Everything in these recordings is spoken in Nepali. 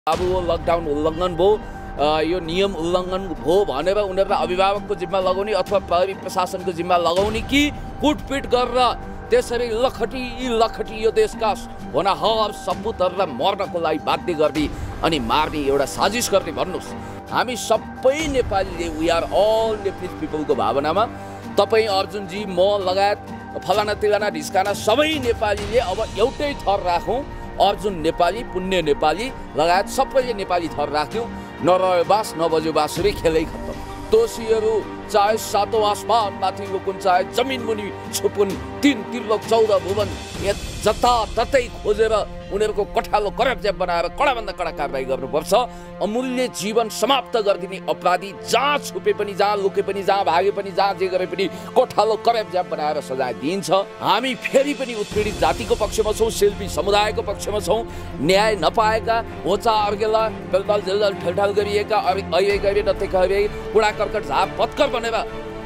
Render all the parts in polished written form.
अब लकडाउन उल्लङ्घन भयो, यो नियम उल्लङ्घन भयो भनेर उनीहरूलाई अभिभावकको जिम्मा लगाउने अथवा प्रहरी प्रशासनको जिम्मा लगाउने कि कुटपिट गरेर त्यसरी लखटी यो देशका होनहार सपुतहरूलाई मर्नको लागि बाध्य गर्ने अनि मार्ने एउटा साजिस गर्ने भन्नुहोस्। हामी सबै नेपालीले वी आर अल नेप्लिज पिपलको भावनामा तपाईँ अर्जुनजी म लगायत फलाना तिलाना ढिस्काना सबै नेपालीले अब एउटै थर राखौँ। अर्जुन नेपाली, पुण्य नेपाली लगायत सबैले नेपाली थर राख्यौँ। नरह्यो बास नबज्यो बाँसुरी, खेलै खत्तम। दोषीहरू चाहे सातौँ आसमानमाथि लुकुन्, चाहे जमिन मुनि छुपुन्, 3 त्रिलोक 14 भुवन जताततै खोजेर उनीहरूको कठालो करप्ट बनाएर कडाभन्दा कडा कारबाही गर्नुपर्छ। अमूल्य जीवन समाप्त गरिदिने अपराधी जहाँ छुपे पनि, जहाँ लुके पनि, जहाँ भागे पनि, जहाँ जे गरे पनि कठालो करप्ट बनाएर सजाय दिइन्छ। हामी फेरि पनि उत्पीडित जातिको पक्षमा छौँ, शिल्पी समुदायको पक्षमा छौँ। न्याय नपाएका होचा अर्गेला बेलबाल जेलजाल ठेलठाल गरिएका अहिले नथेकाहरू कुडा कर्कट झार पत्कर बनेर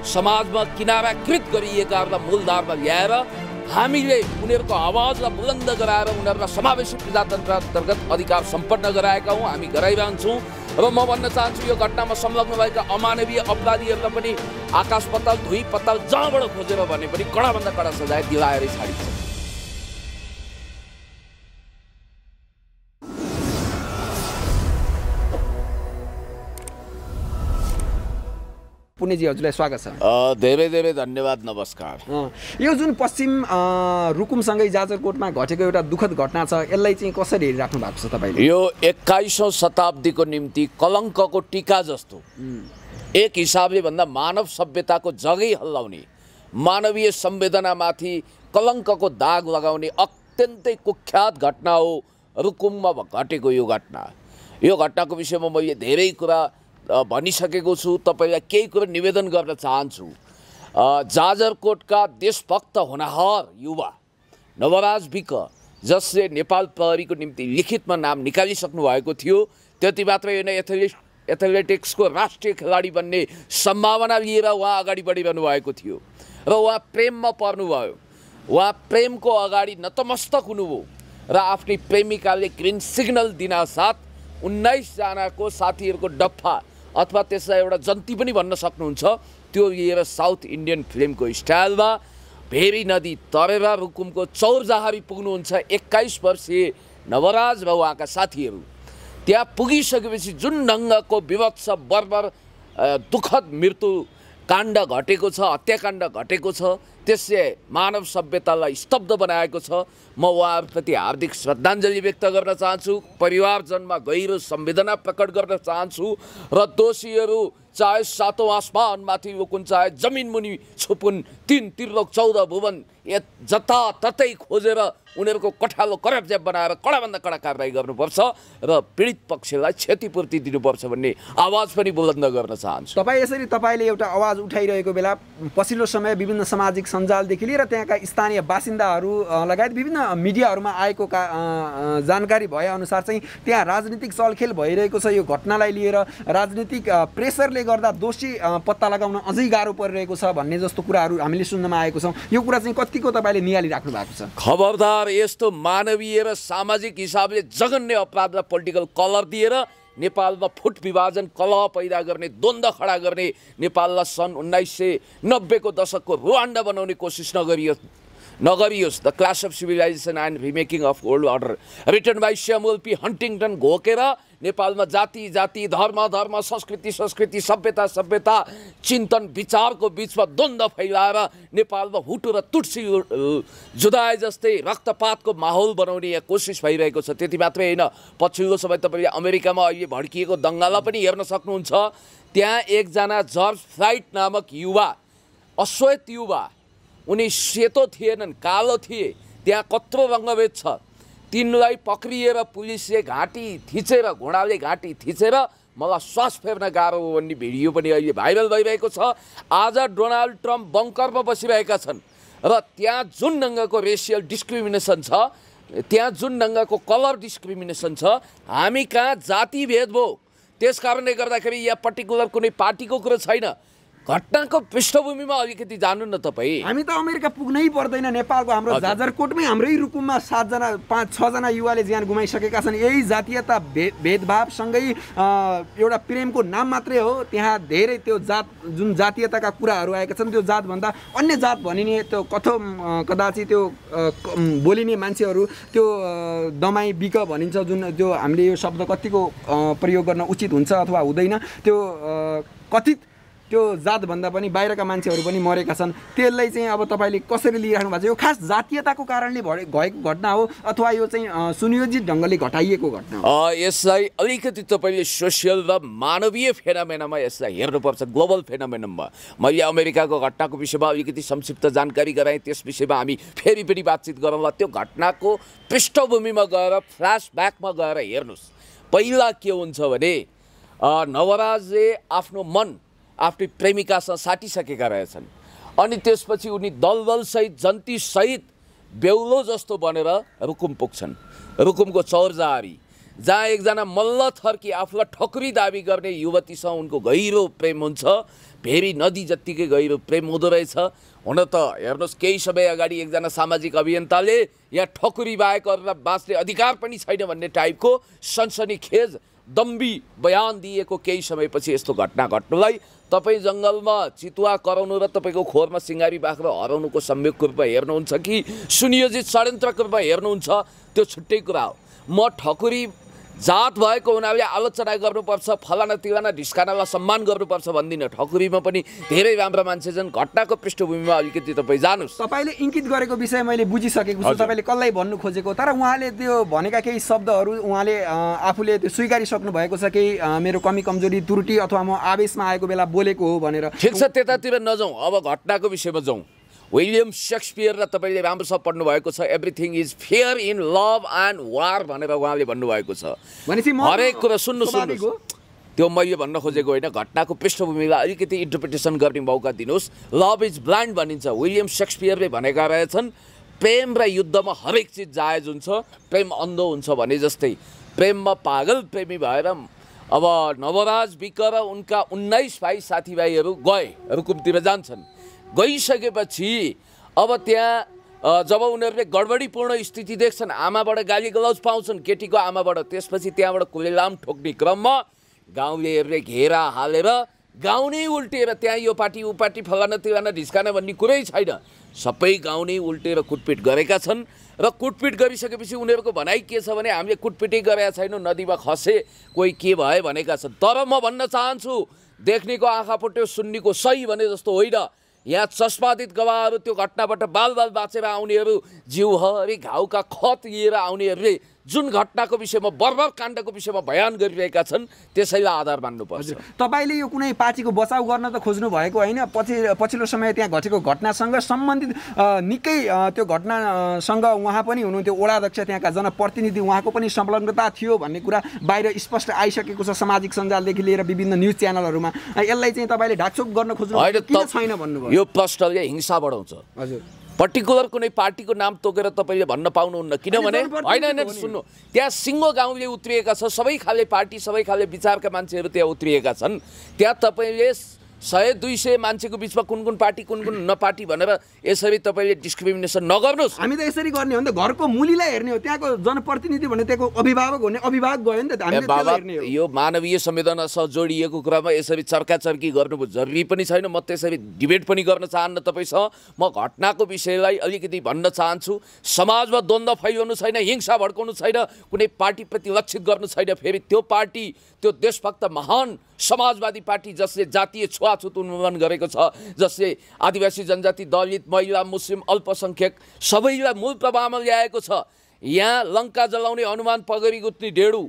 समाजमा किनाराकृत गरिएकाहरूलाई मूलधारमा ल्याएर हामीले उनीहरूको आवाजलाई बुलन्द गराएर उनीहरूलाई समावेशी प्रजातन्त्र अन्तर्गत अधिकार सम्पन्न गराएका हौँ, हामी गराइरहन्छौँ। र म भन्न चाहन्छु यो घटनामा संलग्न भएका अमानवीय अपराधीहरूलाई पनि आकाश पताल धुई पताल जहाँबाट खोजेर भने पनि कडाभन्दा कडा सजाय दिलाएरै छाडिन्छ। पुण्यजी हजुरलाई स्वागत छ। धेरै धेरै धन्यवाद, नमस्कार। यो जुन पश्चिम रुकुमसँगै जाजरकोटमा घटेको एउटा दुःखद घटना छ, यसलाई चाहिँ कसरी हेरिराख्नु भएको छ तपाईँले? यो 21औं शताब्दीको निम्ति कलङ्कको टीका जस्तो, एक हिसाबले भन्दा मानव सभ्यताको जगै हल्लाउने, मानवीय संवेदनामाथि कलङ्कको दाग लगाउने अत्यन्तै कुख्यात घटना हो रुकुममा घटेको यो घटना। यो घटनाको विषयमा मैले धेरै कुरा भनिसकेको छु। तपाईँलाई केही कुरा निवेदन गर्न चाहन्छु। जाजरकोटका देशभक्त होनहार युवा नवराज विक, जसले नेपाल प्रहरीको निम्ति लिखितमा नाम निकालिसक्नु भएको थियो, त्यति मात्रै होइन, एथलेटिक्सको राष्ट्रिय खेलाडी बन्ने सम्भावना लिएर उहाँ अगाडि बढिरहनु भएको थियो र उहाँ प्रेममा पर्नुभयो। उहाँ प्रेमको अगाडि नतमस्तक हुनुभयो र आफ्नै प्रेमिकाले ग्रिन सिग्नल दिनासाथ 19 जनाको साथीहरूको डफ्फा अथवा त्यसलाई एउटा जन्ती पनि भन्न सक्नुहुन्छ, त्यो लिएर साउथ इन्डियन फिल्मको स्टाइलमा भेरी नदी तरेर रुकुमको चौरजहारी पुग्नुहुन्छ 21 वर्षीय नवराज र उहाँका साथीहरू। त्यहाँ पुगिसकेपछि जुन ढङ्गको विभत्स बर्बर दुःखद मृत्यु काण्ड घटेको छ, हत्याकाण्ड घटेको छ, त्यसले मानव सभ्यतालाई स्तब्ध बनाएको छ। म उहाँहरूप्रति हार्दिक श्रद्धाञ्जली व्यक्त गर्न चाहन्छु, परिवारजनमा गहिरो संवेदना प्रकट गर्न चाहन्छु र दोषीहरू चाहे सातौँ आसमानमाथि लुकुन्, चाहे जमिन मुनि छुपुन्, 3 त्रिलोक 14 भुवन जताततै खोजेर उनीहरूको कठालो करप्ट बनाएर कडाभन्दा कडा कारबाही गर्नुपर्छ र पीडित पक्षलाई क्षतिपूर्ति दिनुपर्छ भन्ने आवाज पनि बुलन्द गर्न चाहन्छु। तपाईँले एउटा आवाज उठाइरहेको बेला पछिल्लो समय विभिन्न सामाजिक सञ्जालदेखि लिएर त्यहाँका स्थानीय बासिन्दाहरू लगायत विभिन्न मिडियाहरूमा आएको जानकारी भएअनुसार चाहिँ त्यहाँ राजनीतिक चलखेल भइरहेको छ। यो घटनालाई लिएर राजनीतिक प्रेसरले गर्दा दोषी पत्ता लगाउन अझै गाह्रो परिरहेको छ भन्ने जस्तो कुराहरू हामीले सुन्नमा आएको छौँ। यो कुरा चाहिँ कतिको तपाईँले निहालिराख्नु भएको छ? खबरदार, यस्तो मानवीय र सामाजिक हिसाबले जघन्य अपराधलाई पोलिटिकल कलर दिएर नेपालमा फुट विभाजन, कलह पैदा गर्ने, द्वन्द्व खडा गर्ने, नेपाललाई सन् 1990 को दशकको रुवान्डा बनाउने कोसिस नगरियोस्। The clash of civilisation and remaking of world order written by Samuel P Huntington घोकेर नेपालमा जाति जाति, धर्म धर्म, संस्कृति संस्कृति, सभ्यता सभ्यता, चिन्तन विचारको बिचमा द्वन्द्व फैलाएर नेपालमा हुटु र तुटसी जुदाए जस्तै रक्तपातको माहौल बनाउने यहाँ कोसिस भइरहेको छ। त्यति मात्रै होइन, पछिल्लो समय तपाईँले अमेरिकामा अहिले भड्किएको दङ्गालाई पनि हेर्न सक्नुहुन्छ। त्यहाँ एकजना जर्ज फ्लाइड नामक युवा, अश्वेत युवा, उनी सेतो थिएनन्, कालो थिए। त्यहाँ कत्रो रङ्गभेद छ। तिनलाई पक्रिएर पुलिसले घाँटी थिचेर, घोडाले घाँटी थिचेर मलाई श्वास फेर्न गाह्रो हो भन्ने भिडियो पनि अहिले भाइरल भइरहेको छ। आज डोनाल्ड ट्रम्प बङ्करमा बसिरहेका छन् र त्यहाँ जुन ढङ्गको रेसियल डिस्क्रिमिनेसन छ, त्यहाँ जुन ढङ्गको कलर डिस्क्रिमिनेसन छ, हामी कहाँ जाति भेद भयो। त्यस कारणले गर्दाखेरि यहाँ पर्टिकुलर कुनै पार्टीको कुरो छैन। घटनाको पृष्ठभूमिमा अलिकति जानु न तपाईँ। हामी त अमेरिका पुग्नै पर्दैन। नेपालको हाम्रो जाजरकोटमै हाम्रै रुकुममा 7जना 5-6जना युवाले ज्यान गुमाइसकेका छन्। यही जातीयता भेदभावसँगै एउटा प्रेमको नाम मात्रै हो। त्यहाँ धेरै त्यो जात जुन जातीयताका कुराहरू आएका छन् त्यो जातभन्दा अन्य जात भनिने त्यो कदाचित त्यो बोलिने मान्छेहरू त्यो दमाई बिक भनिन्छ जुन त्यो हामीले यो शब्द कतिको प्रयोग गर्न उचित हुन्छ अथवा हुँदैन, त्यो कथित त्यो जातभन्दा पनि बाहिरका मान्छेहरू पनि मरेका छन्। त्यसलाई चाहिँ अब तपाईँले कसरी लिइराख्नु भएको छ? यो खास जातीयताको कारणले भएको घटना हो अथवा यो चाहिँ सुनियोजित ढङ्गले घटाइएको घटना हो? यसलाई अलिकति तपाईँले सोसियल र मानवीय फेनोमेनामा यसलाई हेर्नुपर्छ, ग्लोबल फेनोमेनामा। मैले अमेरिकाको घटनाको विषयमा अलिकति संक्षिप्त जानकारी गराएँ, त्यस विषयमा हामी फेरि पनि बातचित गरौँला। त्यो घटनाको पृष्ठभूमिमा गएर फ्ल्यासब्याकमा गएर हेर्नुहोस्। पहिला के हुन्छ भने नवराजले आफ्नो मन आफ्नै प्रेमिकासँग साटिसकेका रहेछन् अनि त्यसपछि उनी दलदलसहित जन्तीसहित बेहुलो जस्तो बनेर रुकुम पुग्छन्। रुकुमको चौरजारी जहाँ एकजना मल्ल थर्की आफूलाई ठकुरी दाबी गर्ने युवतीसँग उनको गहिरो प्रेम हुन्छ, भेरी नदी जत्तिकै गहिरो प्रेम हुँदो रहेछ। हुन त हेर्नुहोस्, केही समय अगाडि एकजना सामाजिक अभियन्ताले यहाँ ठकुरी बाहेक अरूलाई बाँच्ने अधिकार पनि छैन भन्ने टाइपको सनसनीखेज दम्बी बयान दिएको केही समयपछि यस्तो घटना घट्नुलाई तपाईँ जङ्गलमा चितुवा कराउनु र तपाईँको खोरमा सिँगारी बाख्रो हराउनुको संयोग रूपमा हेर्नुहुन्छ कि सुनियोजित षड्यन्त्रको रूपमा हेर्नुहुन्छ, त्यो छुट्टै कुरा हो। म ठकुरी जात भएको हुनाले आलोचना गर्नुपर्छ, फलाना तिलाना ढिस्कानालाई सम्मान गर्नुपर्छ भन्दिनँ। ठकुरीमा पनि धेरै राम्रा मान्छे छन्। घटनाको पृष्ठभूमिमा अलिकति तपाईँ जानुहोस्। तपाईँले इङ्कित गरेको विषय मैले बुझिसकेको छु, तपाईँले कसलाई भन्नु खोजेको, तर उहाँले त्यो भनेका केही शब्दहरू उहाँले आफूले त्यो स्वीकारिसक्नु भएको छ, केही मेरो कमी कमजोरी त्रुटि अथवा म आवेशमा आएको बेला बोलेको हो भनेर। ठिक छ, त्यतातिर नजाउँ, अब घटनाको विषयमा जाउँ। विलियम शेक्सपियर र तपाईँले राम्रोसँग पढ्नुभएको छ, everything is fair in love and war भनेर उहाँले भन्नुभएको छ। हरेक कुरा सुन्नुहोस्, त्यो मैले भन्न खोजेको होइन। घटनाको पृष्ठभूमिलाई अलिकति इन्टरप्रिटेसन गर्ने मौका दिनुहोस्। लभ इज ब्लाइन्ड भनिन्छ। विलियम शेक्सपियरले भनेका रहेछन् प्रेम र युद्धमा हरेक चिज जायज हुन्छ, प्रेम अन्धो हुन्छ भने जस्तै। प्रेममा पागल प्रेमी भएर अब नवराज बिक र उनका 19 भाइ साथीभाइहरू गए, रुकुमतिर जान्छन्। गइसकेपछि अब त्यहाँ जब उनीहरूले गडबडीपूर्ण स्थिति देख्छन्, आमाबाट गाली गलौज पाउँछन्, केटीको आमाबाट, त्यसपछि त्यहाँबाट कुलेलाम ठोक्ने क्रममा गाउँलेहरूले घेरा हालेर गाउँ नै उल्टिएर त्यहाँ यो पार्टी ऊ पार्टी फलाना तिलाना ढिस्काना भन्ने कुरै छैन, सबै गाउँ नै उल्टेर कुटपिट गरेका छन्। र कुटपिट गरिसकेपछि उनीहरूको भनाइ के छ भने हामीले कुटपिटै गरेका छैनौँ, नदीमा खसे कोही के भयो भनेका छन्। तर म भन्न चाहन्छु, देख्नेको आँखा फुट्यो सुन्नेको सही भने जस्तो होइन। यहाँ चस्मादित गवाहहरू, त्यो घटनाबाट बाल बाँचेर आउनेहरू, जिउहरी घाउका खत लिएर आउनेहरूले जुन घटनाको विषयमा बर्बर काण्डको विषयमा बयान गरिरहेका छन् त्यसैलाई आधार मान्नुपर्छ। तपाईँले यो कुनै पार्टीको बचाउ गर्न त खोज्नु भएको होइन, पछिल्लो समय त्यहाँ घटेको घटनासँग सम्बन्धित निकै त्यो घटनासँग उहाँ पनि हुनुहुन्थ्यो, वडाध्यक्ष त्यहाँका जनप्रतिनिधि, उहाँको पनि संलग्नता थियो भन्ने कुरा बाहिर स्पष्ट आइसकेको छ सामाजिक सञ्जालदेखि लिएर विभिन्न न्युज च्यानलहरूमा। यसलाई चाहिँ तपाईँले ढाकछोप गर्न खोज्नु किन छैन भन्नुभयो? यो प्रश्नले हिंसा बढाउँछ। हजुर, पर्टिकुलर कुनै पार्टीको नाम तोकेर तपाईँले भन्न पाउनुहुन्न, किनभने होइन सुन्नु, त्यहाँ सिङ्गो गाउँले उत्रिएका छ, सबै खाले पार्टी सबै खाले विचारका मान्छेहरू त्यहाँ उत्रिएका छन्। त्यहाँ तपाईँले 100-200 मान्छेको बिचमा कुन कुन पार्टी कुन कुन नपार्टी भनेर यसरी तपाईँले डिस्क्रिमिनेसन नगर्नुहोस्। हामी त यसरी गर्ने हो नि त, घरको मुलीलाई हेर्ने हो, त्यहाँको जनप्रतिनिधि भने त्यहाँको अभिभावक हुने अभिभावक गयो नि त, हामीले त्यसलाई हेर्ने हो। यो मानवीय संवेदनासँग जोडिएको कुरामा यसरी चर्काचर्की गर्नु जरुरी पनि छैन। म त्यसरी डिबेट पनि गर्न चाहन्न तपाईँसँग। म घटनाको विषयलाई अलिकति भन्न चाहन्छु, समाजमा द्वन्द्व फैलाउनु छैन, हिंसा भड्काउनु छैन, कुनै पार्टीप्रति लक्षित गर्नु छैन। फेरि त्यो पार्टी, त्यो देशभक्त महान समाजवादी पार्टी जसले जातीय छुवाछुत उन्मूलन गरेको छ, जसले आदिवासी जनजाति, दलित, महिला, मुस्लिम, अल्पसङ्ख्यक सबैलाई मूल प्रभावमा ल्याएको छ। यहाँ लङ्का जलाउने हनुमान पगरी गुत्ने डेढु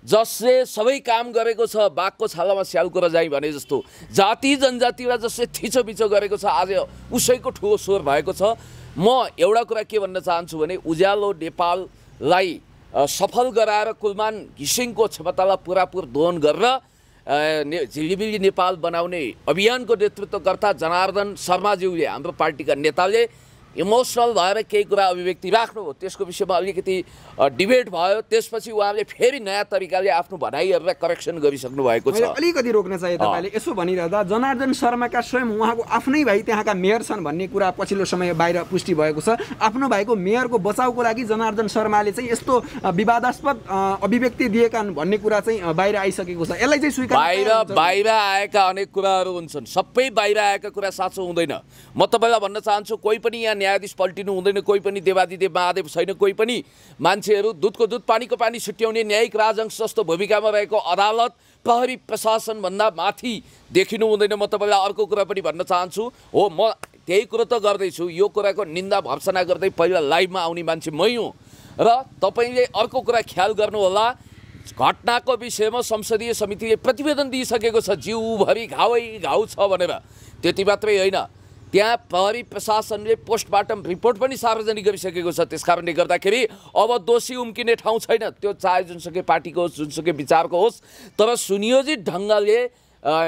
जसले सबै काम गरेको छ, बाघको छालामा स्यालको रजाइ भने जस्तो जाति जनजातिलाई जसले थिचोबिचो गरेको छ, आज उसैको ठुलो स्वर भएको छ। म एउटा कुरा के भन्न चाहन्छु भने उज्यालो नेपाललाई सफल गराएर कुलमान घिसिङको क्षमतालाई पुरापुर दोहन गरेर झिलिमिली नेपाल बनाउने अभियानको नेतृत्वकर्ता जनार्दन शर्माज्यूले, हाम्रो पार्टीका नेताले इमोसनल भएर केही कुरा अभिव्यक्ति राख्नु हो, त्यसको विषयमा अलिकति डिबेट भयो, त्यसपछि उहाँले फेरि नयाँ तरिकाले आफ्नो भनाइहरूलाई करेक्सन गरिसक्नु भएको छ। अलिकति रोक्न चाहिए तपाईँले यसो भनिरहँदा जनार्दन शर्माका स्वयं उहाँको आफ्नै भाइ त्यहाँका मेयर छन् भन्ने कुरा पछिल्लो समय बाहिर पुष्टि भएको छ। आफ्नो भाइको मेयरको बचाउको लागि जनार्दन शर्माले चाहिँ यस्तो विवादास्पद अभिव्यक्ति दिएका भन्ने कुरा चाहिँ बाहिर आइसकेको छ। यसलाई चाहिँ स्वीकार बाहिर आएका अनेक कुराहरू हुन्छन्, सबै बाहिर आएका कुरा साँचो हुँदैन। म तपाईँलाई भन्न चाहन्छु, कोही पनि यहाँ न्यायाधीश पल्टिनु हुँदैन, कोही पनि देवादिदेव महादेव छैन, कोही पनि मान्छेहरू दुधको दुध पानीको पानी छुट्याउने न्यायिक राजहंस जस्तो भूमिकामा रहेको अदालत प्रहरी प्रशासनभन्दा माथि देखिनु हुँदैन। म तपाईँलाई अर्को कुरा पनि भन्न चाहन्छु, हो म त्यही कुरो त गर्दैछु, यो कुराको निन्दा भर्सना गर्दै पहिला लाइभमा आउने मान्छे मै हुँ। र तपाईँले अर्को कुरा ख्याल गर्नुहोला, घटनाको विषयमा संसदीय समितिले प्रतिवेदन दिइसकेको छ, जिउभरि घावै घाउ छ भनेर। त्यति मात्रै होइन, त्यहाँ प्रहरी प्रशासनले पोस्टमार्टम रिपोर्ट पनि सार्वजनिक गरिसकेको छ। त्यसकारणले गर्दाखेरि अब दोषी उम्किने ठाउँ छैन, त्यो चाहे जुनसुकै पार्टीको होस्, जुनसुकै विचारको होस्, तर सुनियोजित ढङ्गले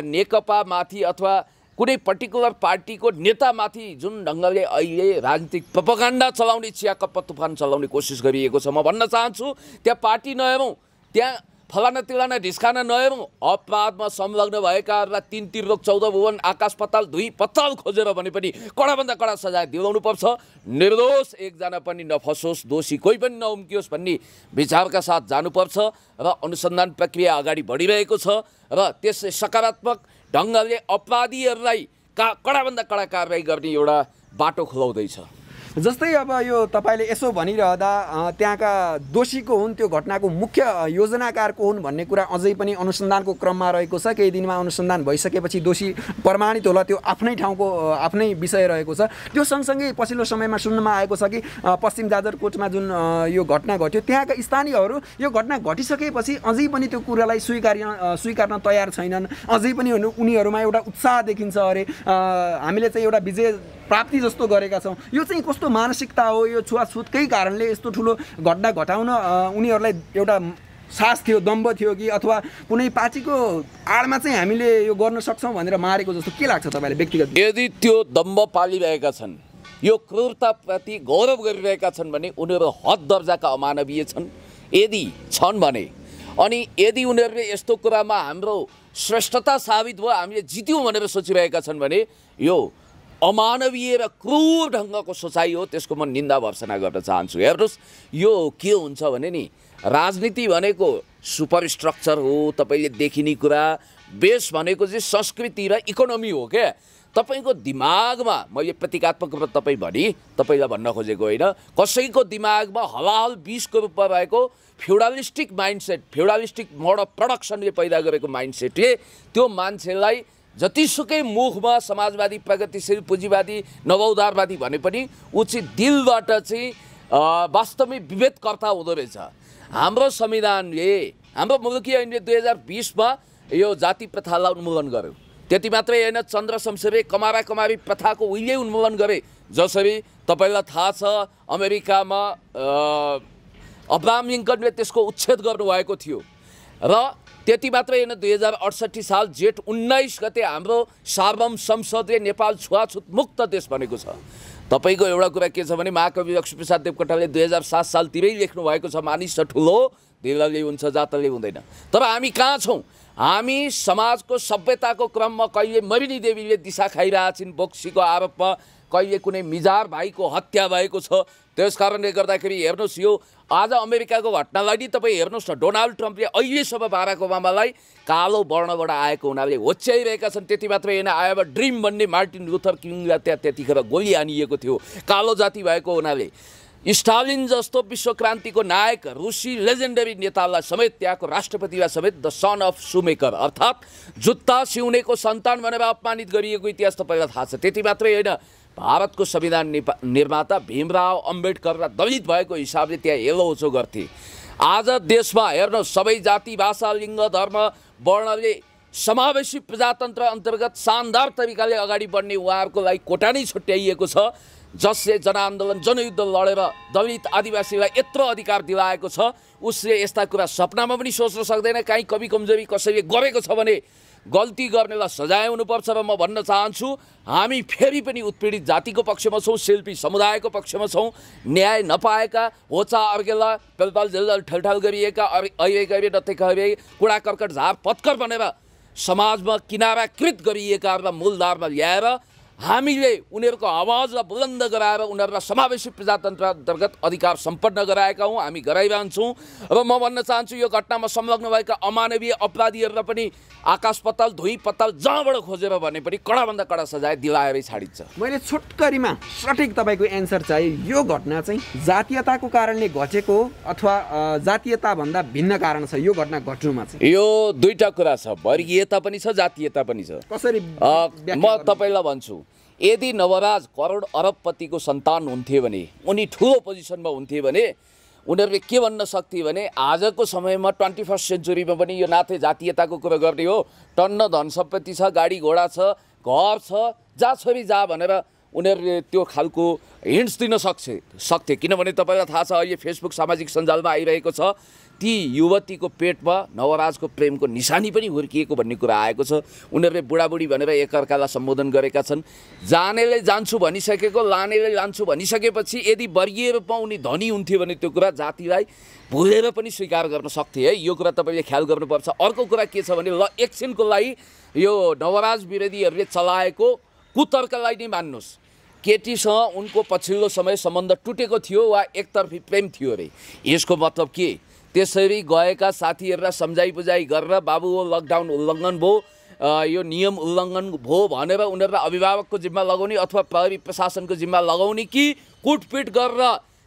नेकपामाथि अथवा कुनै पर्टिकुलर पार्टीको नेतामाथि जुन ढङ्गले अहिले राजनीतिक प्रोपागान्डा चलाउने, चियाकप्पा तुफान चलाउने कोसिस गरिएको छ, म भन्न चाहन्छु त्यहाँ पार्टी नहेरौँ, त्यहाँ फलाना तिलाना ढिस्काना नहेरौँ, अपराधमा संलग्न भएकाहरूलाई 3 त्रिलोक 14 भुवन आकाश पताल धुई पत्ताल खोजेर भने पनि कडाभन्दा कडा सजाय दिलाउनु पर्छ। निर्दोष एकजना पनि नफसोस्, दोषी कोही पनि नउम्कियोस् भन्ने विचारका साथ जानुपर्छ र अनुसन्धान प्रक्रिया अगाडि बढिरहेको छ र त्यसले सकारात्मक ढङ्गले अपराधीहरूलाई कडाभन्दा कडा कारबाही गर्ने एउटा बाटो खुलाउँदैछ। जस्तै अब यो तपाईँले यसो भनिरहँदा त्यहाँका दोषीको हुन्, त्यो घटनाको मुख्य योजनाकारको हुन् भन्ने कुरा अझै पनि अनुसन्धानको क्रममा रहेको छ। केही दिनमा अनुसन्धान भइसकेपछि दोषी प्रमाणित होला, त्यो आफ्नै ठाउँको आफ्नै विषय रहेको छ। त्यो सँगसँगै पछिल्लो समयमा सुन्नमा आएको छ कि पश्चिम जाजरकोटमा जुन यो घटना घट्यो, त्यहाँका स्थानीयहरू यो घटना घटिसकेपछि अझै पनि त्यो कुरालाई स्वीकार्न तयार छैनन्। अझै पनि उनीहरूमा एउटा उत्साह देखिन्छ, अरे हामीले चाहिँ एउटा विजय प्राप्ति जस्तो गरेका छौँ। यो चाहिँ कस्तो मानसिकता हो? यो छुवाछुतकै कारणले यस्तो ठुलो घटना घटाउन उनीहरूलाई एउटा साहस थियो, दम्भ थियो कि अथवा कुनै पार्टीको आडमा चाहिँ हामीले यो गर्न सक्छौँ भनेर मारेको जस्तो के लाग्छ तपाईँलाई व्यक्तिगत? यदि त्यो दम्भ पालिरहेका छन्, यो क्रूरताप्रति गौरव गरिरहेका छन् भने उनीहरू हद दर्जाका अमानवीय छन्। यदि छन् भने, अनि यदि उनीहरूले यस्तो कुरामा हाम्रो श्रेष्ठता साबित भयो, हामीले जित्यौँ भनेर सोचिरहेका छन् भने यो अमानवीय र क्रूर ढङ्गको सोचाइ हो, त्यसको म निन्दा भर्सना गर्न चाहन्छु। हेर्नुहोस्, यो के हुन्छ भने नि, राजनीति भनेको सुपर स्ट्रक्चर हो, तपाईँले देखिने कुरा, बेस भनेको चाहिँ संस्कृति र इकोनोमी हो क्या। तपाईँको दिमागमा, मैले प्रतीकात्मक रूपमा तपाईँलाई भन्न खोजेको होइन, कसैको दिमागमा हलाहल 20को रूपमा रहेको फ्युडालिस्टिक माइन्डसेट, फ्युडालिस्टिक मोड अफ प्रडक्सनले पैदा गरेको माइन्डसेटले त्यो मान्छेलाई जतिसुकै मुखमा समाजवादी, प्रगतिशील, पुँजीवादी, नवोदारवादी भने पनि ऊ चाहिँ दिलबाट चाहिँ वास्तवमै विभेदकर्ता हुँदो रहेछ। हाम्रो संविधानले, हाम्रो मुलुकी ऐनले 2020मा यो जाति प्रथालाई उन्मूलन गर्यो। त्यति मात्रै होइन, चन्द्र शमशेरले कमारी प्रथाको उहिले उन्मूलन गरे। जसरी तपाईँलाई थाहा छ, अमेरिकामा अब्राहम लिङ्कनले त्यसको उच्छेद गर्नुभएको थियो। र त्यति मात्रै होइन, 2068 साल जेठ 19 गते हाम्रो सार्वभौम संसदले नेपाल छुवाछुत मुक्त देश भनेको छ। तपाईँको एउटा कुरा के छ भने, महाकवि लक्ष्मीप्रसाद देवकोटाले 2007 सालतिरै लेख्नु भएको छ, मानिस ठुलो दिलले हुन्छ, जातले हुँदैन। तर हामी कहाँ छौँ? हामी समाजको सभ्यताको क्रममा कहिले मरिनी देवीले दिशा खाइरहेछन् बोक्सीको आरोपमा, कहिले कुनै मिजार भाइको हत्या भएको छ। त्यस कारणले गर्दाखेरि हेर्नुहोस्, यो आज अमेरिकाको घटनालाई नि तपाईँ हेर्नुहोस् न, डोनाल्ड ट्रम्पले अहिलेसम्म बाराक ओबामालाई कालो वर्णबाट आएको हुनाले होच्याइरहेका छन्। त्यति मात्रै होइन, आयोवा ड्रिम भन्ने मार्टिन लुथर किङलाई त्यतिखेर गोली हानिएको थियो कालो जाति भएको हुनाले। स्टालिन जस्तो विश्वक्रान्तिको नायक, रुसी लेजेन्डरी नेतालाई समेत, त्यहाँको राष्ट्रपतिलाई समेत द सन अफ सुमेकर अर्थात् जुत्ता सिउनेको सन्तान भनेर अपमानित गरिएको इतिहास तपाईँलाई थाहा छ। त्यति मात्रै होइन, भारतको संविधान निर्माता भीमराव अम्बेडकर र दलित भएको हिसाबले त्यहाँ हेलोहोचो गर्थे। आज देशमा हेर्नुहोस्, सबै जाति, भाषा, लिङ्ग, धर्म, वर्णले समावेशी प्रजातन्त्र अन्तर्गत शानदार तरिकाले अगाडि बढ्ने उहाँहरूको लागि कोटा नै छुट्याइएको छ। जसले जनआन्दोलन जनयुद्ध लडेर दलित आदिवासीलाई यत्रो अधिकार दिलाएको छ उसले यस्ता कुरा सपनामा पनि सोच्न सक्दैन। काहीँ कमी कमजोरी कसैले गरेको छ भने गल्ती गर्नेलाई सजाय हुनुपर्छ। र म भन्न चाहन्छु हामी फेरि पनि उत्पीडित जातिको पक्षमा छौँ, शिल्पी समुदायको पक्षमा छौँ। न्याय नपाएका होचा अर्गेला पेलपाल जेलजाल ठलठाल गरिएका अहिले गरे नथे कहे कुडा कर्कट झार पत्कर बनेर समाजमा किनाराकृत गरिएकाहरूलाई मूलधारमा ल्याएर हामीले उनीहरूको आवाजलाई बुलन्द गराएर उनीहरूलाई समावेशी प्रजातन्त्र अन्तर्गत अधिकार सम्पन्न गराएका हौँ, हामी गराइरहन्छौँ। र म भन्न चाहन्छु यो घटनामा संलग्न भएका अमानवीय अपराधीहरूलाई पनि आकाश पताल धुई पताल जहाँबाट खोजेर भने पनि कडाभन्दा कडा सजाय दिलाएरै छाडिन्छ। मैले छोटकरीमा सठिक तपाईँको एन्सर चाहिँ यो घटना चाहिँ जातीयताको कारणले घटेको अथवा जातीयताभन्दा भिन्न कारण छ यो घटना घट्नुमा चाहिँ? यो दुईटा कुरा छ, वर्गीयता पनि छ, जातीयता पनि छ। कसरी म तपाईँलाई भन्छु, यदि नवराज करोड अरबपतिको सन्तान हुन्थे भने उनी ठुलो पोजिसनमा हुन्थे भने उनीहरूले के भन्न सक्थे भने आजको समयमा 21st सेन्चुरीमा पनि यो नाथे जातीयताको कुरा गर्ने हो, टन्न धन सम्पत्ति छ, गाडी घोडा छ, घर छ, जा छोरी जा भनेर उनीहरूले त्यो खालको हिन्ट्स दिन सक्थे। किनभने तपाईँलाई थाहा छ अहिले फेसबुक सामाजिक सञ्जालमा आइरहेको छ ती युवतीको पेटमा नवराजको प्रेमको निशानी पनि हुर्किएको भन्ने कुरा आएको छ। उनीहरूले बुढाबुढी भनेर एकअर्कालाई सम्बोधन गरेका छन्। जानेले जान्छु भनिसकेको लानेले लान्छु भनिसकेपछि यदि वर्गीय रूपमा उनी धनी हुन्थ्यो भने त्यो कुरा जातिलाई भुलेर पनि स्वीकार गर्न सक्थे है। यो कुरा तपाईँले ख्याल गर्नुपर्छ। अर्को कुरा के छ भने ल एकछिनको लागि यो नवराज विरोधीहरूले चलाएको कुतर्कलाई नै मान्नुहोस्, केटीसँग उनको पछिल्लो समय सम्बन्ध टुटेको थियो वा एकतर्फी प्रेम थियो अरे। यसको मतलब के? त्यसरी गएका साथीहरूलाई सम्झाइ बुझाइ गरेर बाबु हो लकडाउन उल्लङ्घन भयो, यो नियम उल्लङ्घन भयो भनेर उनीहरूलाई अभिभावकको जिम्मा लगाउने अथवा प्रहरी प्रशासनको जिम्मा लगाउने कि कुटपिट गरेर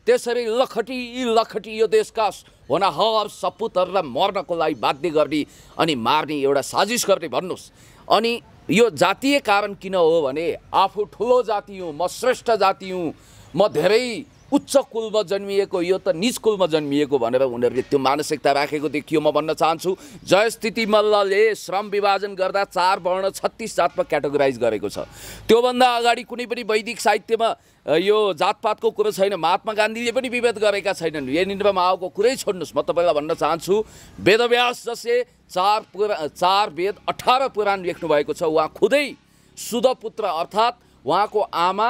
त्यसरी लखटी यो देशका होनहार सपुतहरूलाई मर्नको लागि बाध्य गर्ने अनि मार्ने एउटा साजिस गर्ने भन्नुहोस्। अनि यो जातीय कारण किन हो भने आफू ठुलो जाति हुँ, म श्रेष्ठ जाति हुँ, म धेरै उच्च कुलमा जन्मिएको यो त नीच कुलमा जन्मिएको भनेर उनीहरूले त्यो मानसिकता राखेको देखियो। म भन्न चाहन्छु जयस्थिति मल्लले श्रम विभाजन गर्दा 4 वर्ण 36 जातमा क्याटेगोराइज गरेको छ। त्योभन्दा अगाडि कुनै पनि वैदिक साहित्यमा यो जातपातको कुरो छैन। महात्मा गान्धीले पनि विभेद गरेका छैनन्। लेनिन र माओको कुरै छोड्नुहोस्। म तपाईँलाई भन्न चाहन्छु वेदव्यास जसले 4 वेद 18 पुराण लेख्नु भएको छ, उहाँ खुदै सुधपुत्र अर्थात् उहाँको आमा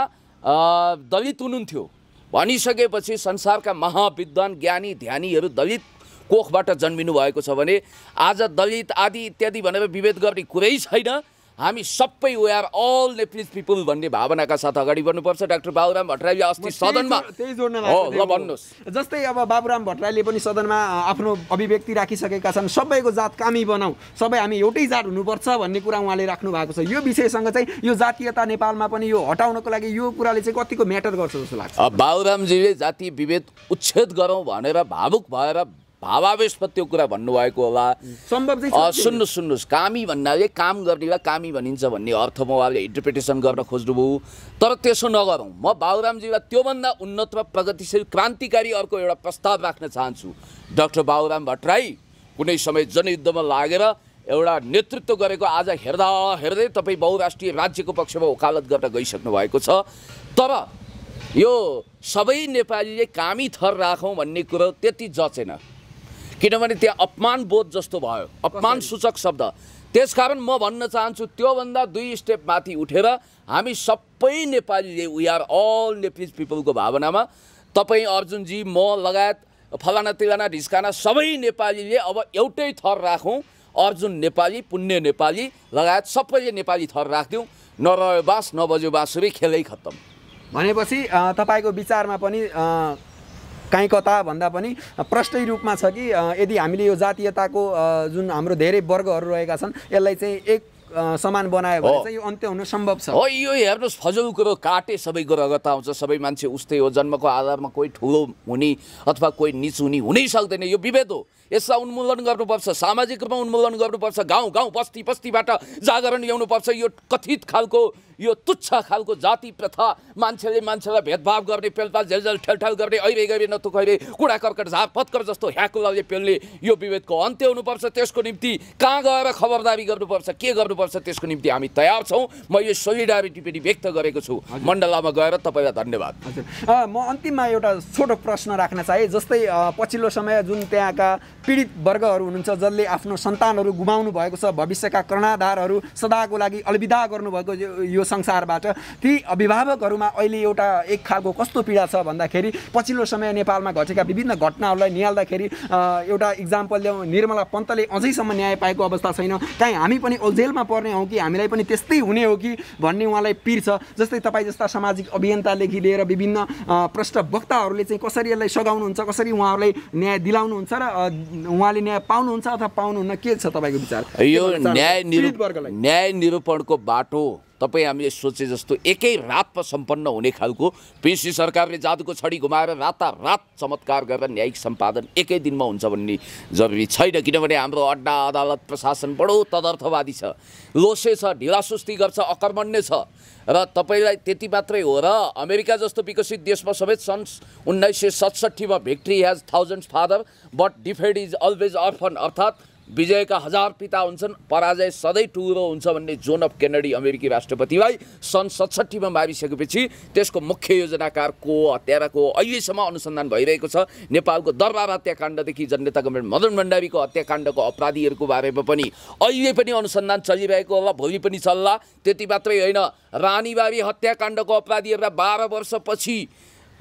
दलित हुनुहुन्थ्यो भनिसकेपछि संसारका महाविद्वान ज्ञानी ध्यानीहरू दलित कोखबाट जन्मिनु भएको छ भने आज दलित आदि इत्यादि भनेर विभेद गर्ने कुरै छैन। हामी सबै we are all Nepalese people भन्ने भावनाका साथ अगाडि बढ्नुपर्छ। डाक्टर बाबुराम भट्टराईले अस्ति सदनमा ल भन्नुहोस्, जस्तै अब बाबुराम भट्टराईले पनि सदनमा आफ्नो अभिव्यक्ति राखिसकेका छन्, सबैको जात कामी बनाऊ, सबै हामी एउटै जात हुनुपर्छ भन्ने कुरा उहाँले राख्नु भएको छ। यो विषयसँग चाहिँ यो जातीयता नेपालमा पनि यो हटाउनको लागि यो कुराले चाहिँ कतिको म्याटर गर्छ जस्तो लाग्छ? बाबुरामजीले जातीय विभेद उच्छेद गरौँ भनेर भावुक भएर भावावेशमा त्यो कुरा भन्नुभएको होला। सम्भव चाहिँ सुन्नुहोस्, कामी भन्नाले काम गर्नेलाई कामी भनिन्छ भन्ने अर्थमा उहाँले इन्टरप्रिटेसन गर्न खोज्नुभयो, तर त्यसो नगरौँ। म बाबुरामजीलाई त्योभन्दा उन्नत र प्रगतिशील क्रान्तिकारी अर्को एउटा प्रस्ताव राख्न चाहन्छु। डाक्टर बाबुराम भट्टराई कुनै समय जनयुद्धमा लागेर एउटा नेतृत्व गरेको आज हेर्दै तपाईँ बहुराष्ट्रिय राज्यको पक्षमा वकालत गर्न गइसक्नु भएको छ। तर यो सबै नेपालीले कामी थर राखौँ भन्ने कुरो त्यति जचेन, किनभने त्यहाँ अपमान बोध जस्तो भयो, अपमान सूचक शब्द। त्यसकारण म भन्न चाहन्छु त्योभन्दा 2 स्टेप माथि उठेर हामी सबै नेपालीले वी आर अल नेप्लिज पिपलको भावनामा तपाईँ अर्जुनजी म लगायत फलाना तिलाना ढिस्काना सबै नेपालीले अब एउटै थर राखौँ, अर्जुन नेपाली, पुण्य नेपाली लगायत सबैले नेपाली थर राखिदिउँ, नरह्यो बाँस नबज्यो बाँसुरी, खेलै खत्तम। भनेपछि तपाईँको विचारमा पनि काहीँ कता भन्दा पनि प्रष्टै रूपमा छ कि यदि हामीले यो जातीयताको जुन हाम्रो धेरै वर्गहरू रहेका छन् यसलाई चाहिँ एक समान बनायो भने चाहिँ यो अन्त्य हुन सम्भव छ। हो, यो हेर्नुहोस् फजुल कुरो काटे सबैको रगत आउँछ, सबै मान्छे उस्तै हो, जन्मको आधारमा कोही ठुलो हुने अथवा कोही निच हुने हुनै सक्दैन। यो विभेद हो, यसलाई उन्मूलन गर्नुपर्छ, सामाजिक रूपमा उन्मूलन गर्नुपर्छ, गाउँ बस्तीबाट जागरण ल्याउनुपर्छ। यो कथित खालको यो तुच्छ खालको जाति प्रथा, मान्छेले मान्छेलाई भेदभाव गर्ने, पेलपाल झेलझेल ठेलठाल गर्ने, अहिले गरे नतु खैरे कुडा कर्कट झाप पत्कर जस्तो ह्याकुलाले पेल्ने यो विभेदको अन्त्य हुनुपर्छ। त्यसको निम्ति कहाँ गएर खबरदारी गर्नुपर्छ, के गर्नुपर्छ, त्यसको निम्ति हामी तयार छौँ। म यो सोलिडारिटी पनि व्यक्त गरेको छु मण्डलामा गएर। तपाईँलाई धन्यवाद। हजुर, म अन्तिममा एउटा छोटो प्रश्न राख्न चाहे। जस्तै पछिल्लो समय जुन त्यहाँका पीडित वर्गहरू हुनुहुन्छ, जसले आफ्नो सन्तानहरू गुमाउनु भएको छ, भविष्यका कर्णधारहरू सदाको लागि अलविदा गर्नुभएको यो संसारबाट, ती अभिभावकहरूमा अहिले एउटा एक खालको कस्तो पीडा छ भन्दाखेरि पछिल्लो समय नेपालमा घटेका विभिन्न घटनाहरूलाई निहाल्दाखेरि एउटा इक्जाम्पल ल्याउँ, निर्मला पन्तले अझैसम्म न्याय पाएको अवस्था छैन। काहीँ हामी पनि जेलमा पर्ने हौँ कि हामीलाई पनि त्यस्तै हुने हो कि भन्ने उहाँलाई पिर छ। जस्तै तपाईँ जस्ता सामाजिक अभियन्तादेखि लिएर विभिन्न प्रष्ट वक्ताहरूले चाहिँ कसरी यसलाई सघाउनुहुन्छ, कसरी उहाँहरूलाई न्याय दिलाउनुहुन्छ र उहाँले न्याय पाउनुहुन्छ अथवा पाउनुहुन्न, के छ तपाईँको विचार? यो न्याय निरूपणको बाटो तपाईँ हामीले सोचे जस्तो एकै रातमा सम्पन्न हुने खालको पिसी सरकारले जादुको छडी घुमाएर रातारात चमत्कार गरेर न्यायिक सम्पादन एकै दिनमा हुन्छ भन्ने जरुरी छैन। किनभने हाम्रो अड्डा अदालत प्रशासन बडो तदर्थवादी छ, लोसे छ, ढिलासुस्ती गर्छ, अकर्मण्य छ। र तपाईँलाई त्यति मात्रै हो र अमेरिका जस्तो विकसित देशमा समेत सन् 1967 मा victory has thousands father but defeat is always orphan, अर्थात् विजयका 1000 पिता हुन्छन्, पराजय सधैँ टुरो हुन्छ भन्ने जोन अफ केनेडी अमेरिकी राष्ट्रपतिलाई सन् 67 मा मारिसकेपछि त्यसको मुख्य योजनाकार को, हत्यारा को अहिलेसम्म अनुसन्धान भइरहेको छ। नेपालको दरबार हत्याकाण्डदेखि जननेता गभर्नमेन्ट मदन भण्डारीको हत्याकाण्डको अपराधीहरूको बारेमा पनि अहिले पनि अनुसन्धान चलिरहेको होला, भोलि पनि चल्ला। त्यति मात्रै होइन, रानीबारी हत्याकाण्डको अपराधीहरूलाई 12 वर्षपछि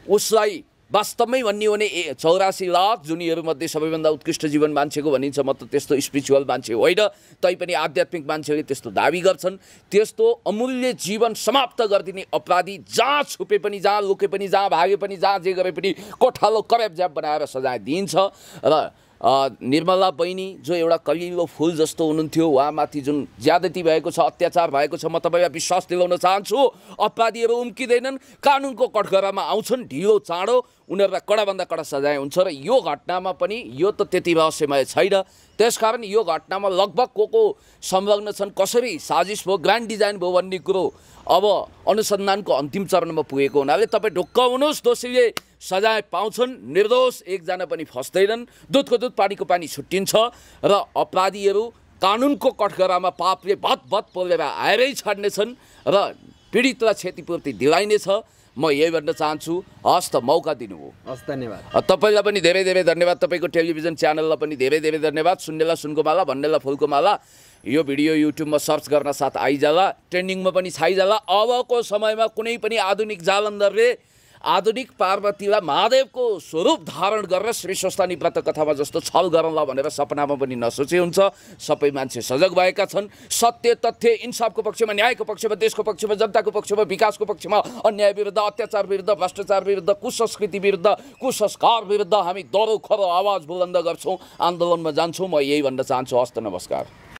उसलाई वास्तवमै भन्ने हो भने 84 लाख जुनीहरूमध्ये सबैभन्दा उत्कृष्ट जीवन मान्छेको भनिन्छ। म त त्यस्तो स्पिरिचुअल मान्छे होइन, तैपनि आध्यात्मिक मान्छेले त्यस्तो दाबी गर्छन्। त्यस्तो अमूल्य जीवन समाप्त गरिदिने अपराधी जहाँ छुपे पनि, जहाँ लुके पनि, जहाँ भागे पनि, जहाँ जे गरे पनि कोठालो करेब्ज्याप बनाएर सजाय दिइन्छ। र निर्मला बहिनी जो एउटा कलिलो फुल जस्तो हुनुहुन्थ्यो, उहाँमाथि जुन ज्यादती भएको छ, अत्याचार भएको छ, म तपाईँलाई विश्वास दिलाउन चाहन्छु अपराधीहरू उम्किँदैनन्, कानुनको कठघरामा आउँछन् ढिलो चाँडो, उनीहरूलाई कडाभन्दा कडा सजाय हुन्छ। र यो घटनामा पनि यो त त्यति रहस्यमय छैन। त्यसकारण यो घटनामा लगभग को संलग्न छन्, कसरी साजिस भयो, ग्रान्ड डिजाइन भयो भन्ने कुरो अब अनुसन्धानको अन्तिम चरणमा पुगेको हुनाले तपाईँ ढुक्क हुनुहोस्, दोषीले सजाय पाउँछन्, निर्दोष एकजना पनि फस्दैनन्, दुधको दुध पानीको पानी छुट्टिन्छ र अपराधीहरू कानुनको कठघरामा पापले भतभत पोलेर आएरै छाड्नेछन् र पीडितलाई क्षतिपूर्ति दिलाइनेछ। म यही भन्न चाहन्छु, हस् त मौका दिनुभयो, हस् धन्यवाद। तपाईँलाई पनि धेरै धेरै धन्यवाद, तपाईँको टेलिभिजन च्यानललाई पनि धेरै धेरै धन्यवाद। सुन्नेलाई सुनको माला, भन्नेलाई फुलको माला। यो भिडियो युट्युबमा सर्च गर्न साथ आइजाला, ट्रेन्डिङमा पनि छाइजाला। अबको समयमा कुनै पनि आधुनिक जालन्धरले आधुनिक पार्वतीलाई महादेवको स्वरूप धारण गरेर श्री स्वस्थानी व्रत कथामा जस्तो छल गरौँला भनेर सपनामा पनि नसोचे हुन्छ। सबै मान्छे सजग भएका छन्। सत्य, तथ्य, इन्साफको पक्षमा, न्यायको पक्षमा, देशको पक्षमा, जनताको पक्षमा, विकासको पक्षमा, अन्याय विरुद्ध, अत्याचार विरुद्ध, भ्रष्टाचार विरुद्ध, कुसंस्कृति विरुद्ध, कुसंस्कार विरुद्ध हामी दरो खरो आवाज बुलन्द गर्छौँ, आन्दोलनमा जान्छौँ। म यही भन्न चाहन्छु। हस्त नमस्कार।